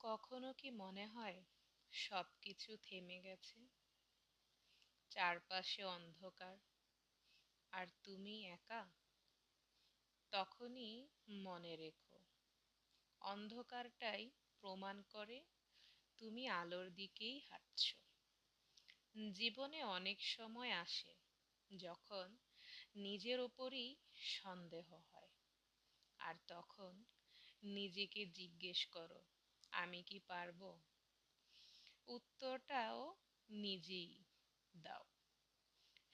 কখনো কি মনে হয় সবকিছু থেমে গেছে, চারপাশে অন্ধকার আর তুমি একা? তখনই মনে রেখো, অন্ধকারটাই প্রমাণ করে তুমি আলোর দিকেই হাঁটছো। জীবনে অনেক সময় আসে যখন নিজের ওপরই সন্দেহ হয়, আর তখন নিজেকে জিজ্ঞেস করো, আমি কি পারবো? উত্তরটাও নিজেই দাও,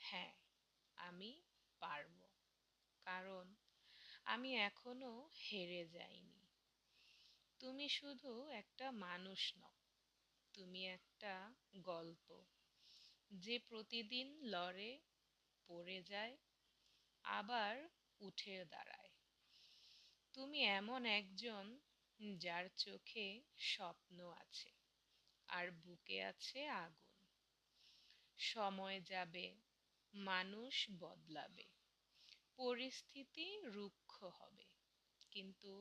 হ্যাঁ, আমি পারবো, কারণ আমি এখনো হেরে যাইনি। তুমি শুধু একটা মানুষ নও, তুমি একটা গল্প, যে প্রতিদিন লড়ে, পড়ে যায়, আবার উঠে দাঁড়ায়। তুমি এমন একজন যার চোখে স্বপ্ন আছে আর বুকে আছে আগুন। সময় যাবে, মানুষ বদলাবে, পরিস্থিতি রুক্ষ হবে, কিন্তু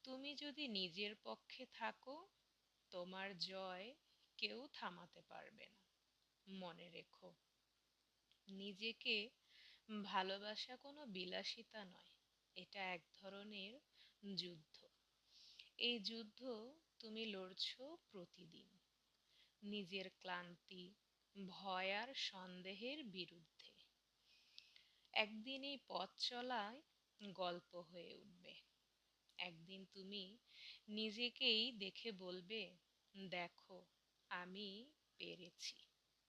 তুমি যদি নিজের পক্ষে থাকো, তোমার জয় কেউ থামাতে পারবে না। মনে রেখো, নিজেকে ভালোবাসা কোনো বিলাসিতা নয়, এটা এক ধরনের যুদ্ধ। এই যুদ্ধ তুমি লড়ছো প্রতিদিন, নিজের ক্লান্তি, ভয় আর সন্দেহের বিরুদ্ধে। একদিন এই পথ চলায় গল্প হয়ে উঠবে। একদিন তুমি নিজেকেই দেখে বলবে, দেখো, আমি পেরেছি।